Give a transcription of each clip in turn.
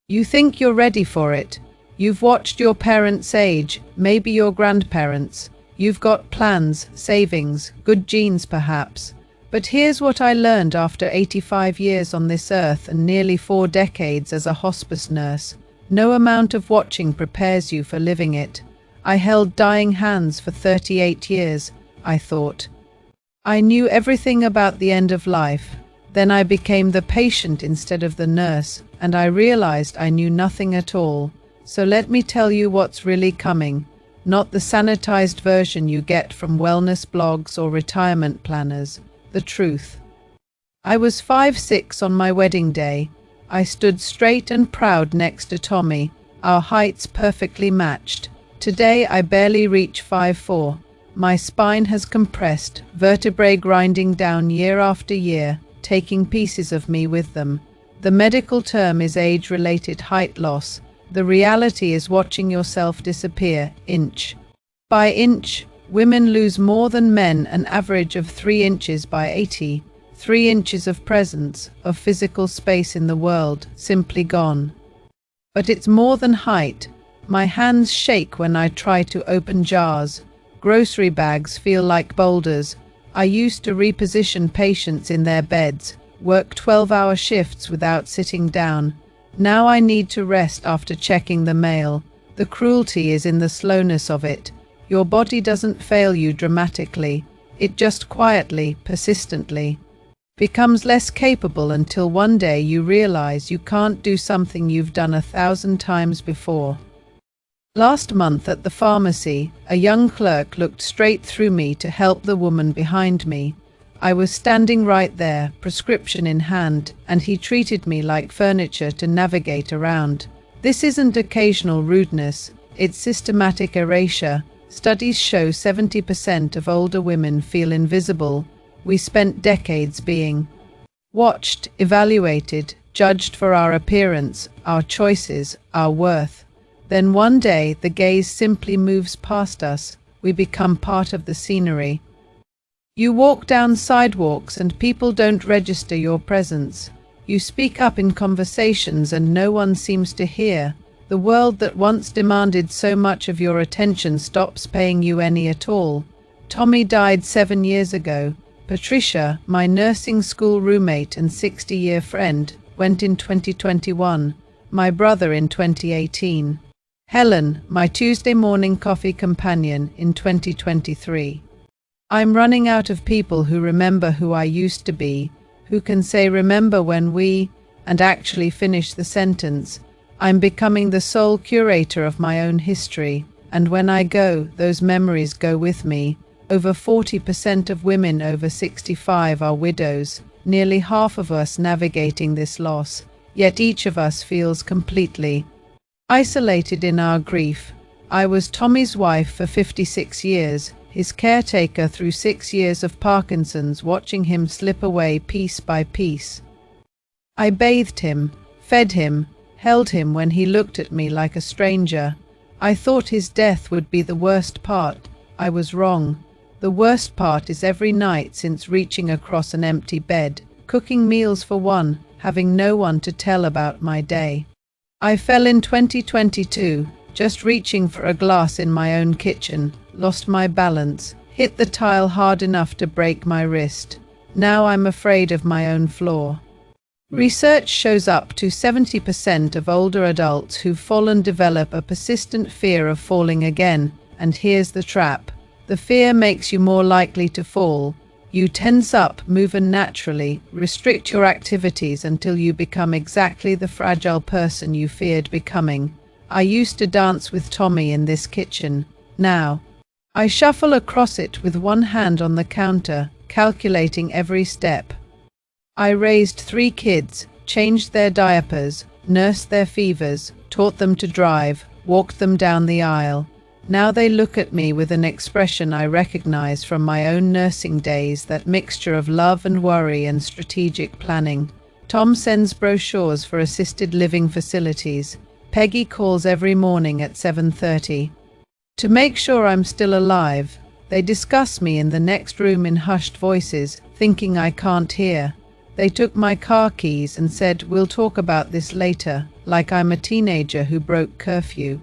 You think you're ready for it. You've watched your parents age, maybe your grandparents. You've got plans, savings, good genes perhaps. But here's what I learned after 85 years on this earth and nearly 4 decades as a hospice nurse. No amount of watching prepares you for living it. I held dying hands for 38 years, I thought. I knew everything about the end of life. Then I became the patient instead of the nurse, and I realized I knew nothing at all. So let me tell you what's really coming. Not the sanitized version you get from wellness blogs or retirement planners. The truth. I was 5'6" on my wedding day. I stood straight and proud next to Tommy, our heights perfectly matched. Today I barely reach 5'4". My spine has compressed, vertebrae grinding down year after year, taking pieces of me with them. The medical term is age-related height loss. The reality is watching yourself disappear, inch by inch. Women lose more than men, an average of 3 inches by 80. 3 inches of presence, of physical space in the world, simply gone. But it's more than height. My hands shake when I try to open jars. Grocery bags feel like boulders. I used to reposition patients in their beds, work 12-hour shifts without sitting down. Now I need to rest after checking the mail. The cruelty is in the slowness of it. Your body doesn't fail you dramatically. It just quietly, persistently becomes less capable until one day you realize you can't do something you've done 1,000 times before. Last month at the pharmacy, a young clerk looked straight through me to help the woman behind me. I was standing right there, prescription in hand, and he treated me like furniture to navigate around. This isn't occasional rudeness, it's systematic erasure. Studies show 70% of older women feel invisible. We spent decades being watched, evaluated, judged for our appearance, our choices, our worth. Then one day the gaze simply moves past us. We become part of the scenery. You walk down sidewalks and people don't register your presence. You speak up in conversations and no one seems to hear. The world that once demanded so much of your attention stops paying you any at all. Tommy died 7 years ago. Patricia, my nursing school roommate and 60-year friend, went in 2021. My brother in 2018. Helen, my Tuesday morning coffee companion, in 2023. I'm running out of people who remember who I used to be, who can say remember when we, and actually finish the sentence. I'm becoming the sole curator of my own history, and when I go, those memories go with me. Over 40% of women over 65 are widows, nearly half of us navigating this loss, yet each of us feels completely isolated in our grief. I was Tommy's wife for 56 years, his caretaker through 6 years of Parkinson's, watching him slip away piece by piece. I bathed him, fed him, held him when he looked at me like a stranger. I thought his death would be the worst part. I was wrong. The worst part is every night since reaching across an empty bed, cooking meals for one, having no one to tell about my day. I fell in 2022, just reaching for a glass in my own kitchen, lost my balance, hit the tile hard enough to break my wrist. Now I'm afraid of my own floor. Research shows up to 70% of older adults who've fallen develop a persistent fear of falling again, and here's the trap. The fear makes you more likely to fall. You tense up, move unnaturally, restrict your activities until you become exactly the fragile person you feared becoming. I used to dance with Tommy in this kitchen. Now, I shuffle across it with one hand on the counter, calculating every step. I raised 3 kids, changed their diapers, nursed their fevers, taught them to drive, walked them down the aisle. Now they look at me with an expression I recognize from my own nursing days, that mixture of love and worry and strategic planning. Tom sends brochures for assisted living facilities. Peggy calls every morning at 7:30. To make sure I'm still alive, they discuss me in the next room in hushed voices, thinking I can't hear. They took my car keys and said, "We'll talk about this later." like I'm a teenager who broke curfew.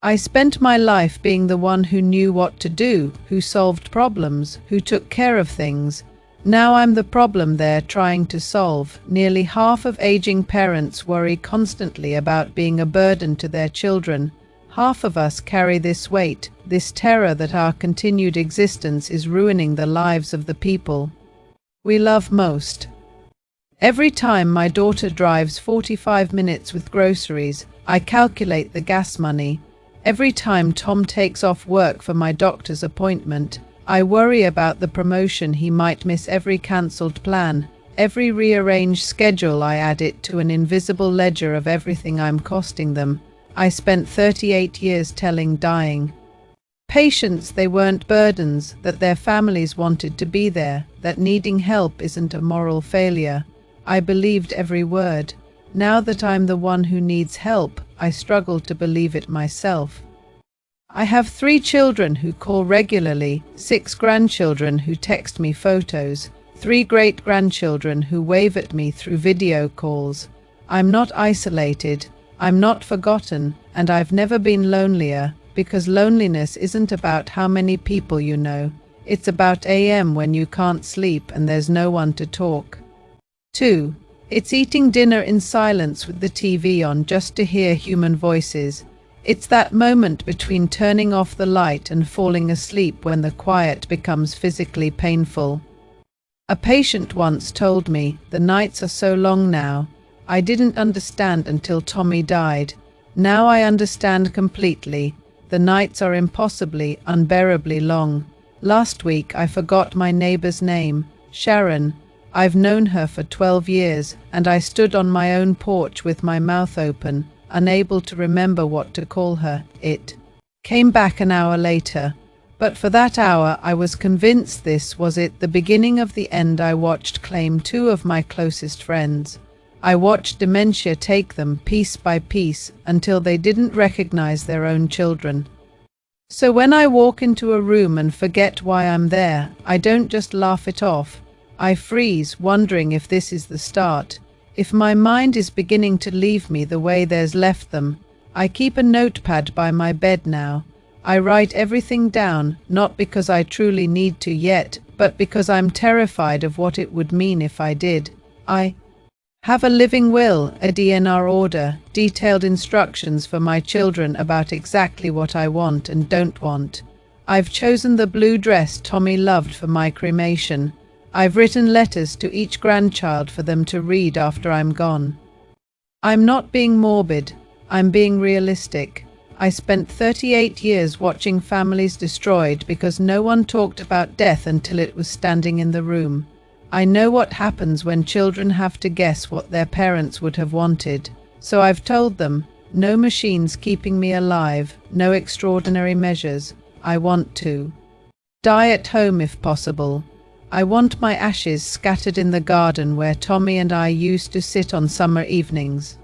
I spent my life being the one who knew what to do, who solved problems, who took care of things. Now I'm the problem they're trying to solve. Nearly half of aging parents worry constantly about being a burden to their children. Half of us carry this weight, this terror that our continued existence is ruining the lives of the people we love most. Every time my daughter drives 45 minutes with groceries, I calculate the gas money. Every time Tom takes off work for my doctor's appointment, I worry about the promotion he might miss. Every cancelled plan, every rearranged schedule, I add it to an invisible ledger of everything I'm costing them. I spent 38 years telling dying patients they weren't burdens, that their families wanted to be there, that needing help isn't a moral failure. I believed every word. Now that I'm the one who needs help, I struggle to believe it myself. I have 3 children who call regularly, 6 grandchildren who text me photos, 3 great-grandchildren who wave at me through video calls. I'm not isolated, I'm not forgotten, and I've never been lonelier, because loneliness isn't about how many people you know. It's about AM when you can't sleep and there's no one to talk. 2. It's eating dinner in silence with the TV on just to hear human voices. It's that moment between turning off the light and falling asleep when the quiet becomes physically painful. A patient once told me, "The nights are so long now. I didn't understand until Tommy died. Now I understand completely. The nights are impossibly, unbearably long." Last week I forgot my neighbor's name, Sharon. I've known her for 12 years, and I stood on my own porch with my mouth open, unable to remember what to call her. It came back an hour later. But for that hour I was convinced this was it, the beginning of the end. I watched claim 2 of my closest friends. I watched dementia take them piece by piece until they didn't recognize their own children. So when I walk into a room and forget why I'm there, I don't just laugh it off. I freeze, wondering if this is the start. If my mind is beginning to leave me the way theirs left them. I keep a notepad by my bed now. I write everything down, not because I truly need to yet, but because I'm terrified of what it would mean if I did. I have a living will, a DNR order, detailed instructions for my children about exactly what I want and don't want. I've chosen the blue dress Tommy loved for my cremation. I've written letters to each grandchild for them to read after I'm gone. I'm not being morbid, I'm being realistic. I spent 38 years watching families destroyed because no one talked about death until it was standing in the room. I know what happens when children have to guess what their parents would have wanted. So I've told them, no machines keeping me alive, no extraordinary measures. I want to die at home if possible. I want my ashes scattered in the garden where Tommy and I used to sit on summer evenings.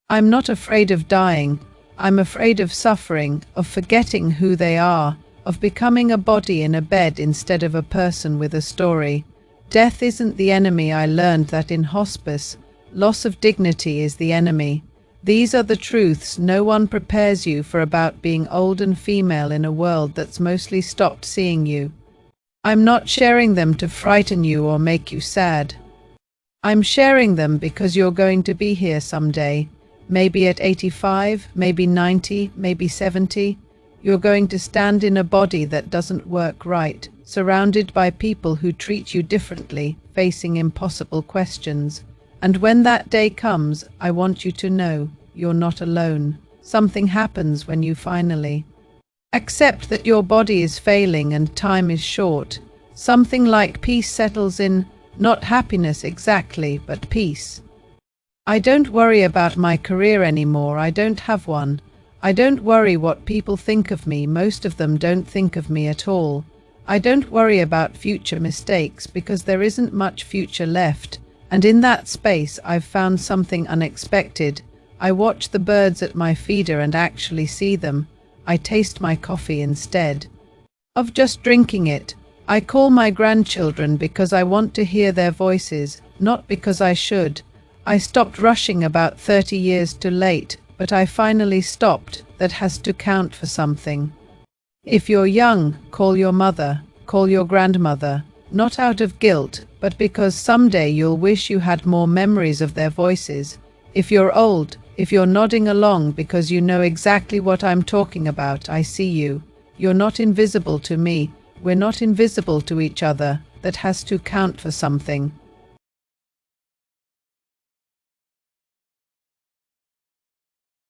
I'm not afraid of dying. I'm afraid of suffering, of forgetting who they are, of becoming a body in a bed instead of a person with a story. Death isn't the enemy. I learned that in hospice. Loss of dignity is the enemy. These are the truths no one prepares you for about being old and female in a world that's mostly stopped seeing you. I'm not sharing them to frighten you or make you sad. I'm sharing them because you're going to be here someday. Maybe at 85, maybe 90, maybe 70. You're going to stand in a body that doesn't work right, surrounded by people who treat you differently, facing impossible questions. And when that day comes, I want you to know you're not alone. Something happens when you finally accept that your body is failing and time is short. Something like peace settles in, not happiness exactly, but peace. I don't worry about my career anymore. I don't have one. I don't worry what people think of me. Most of them don't think of me at all. I don't worry about future mistakes because there isn't much future left. And in that space, I've found something unexpected. I watch the birds at my feeder and actually see them. I taste my coffee instead of just drinking it. I call my grandchildren because I want to hear their voices, not because I should. I stopped rushing about 30 years too late, but I finally stopped. That has to count for something. If you're young, call your mother, call your grandmother, not out of guilt, but because someday you'll wish you had more memories of their voices. If you're old, if you're nodding along because you know exactly what I'm talking about, I see you. You're not invisible to me. We're not invisible to each other. That has to count for something.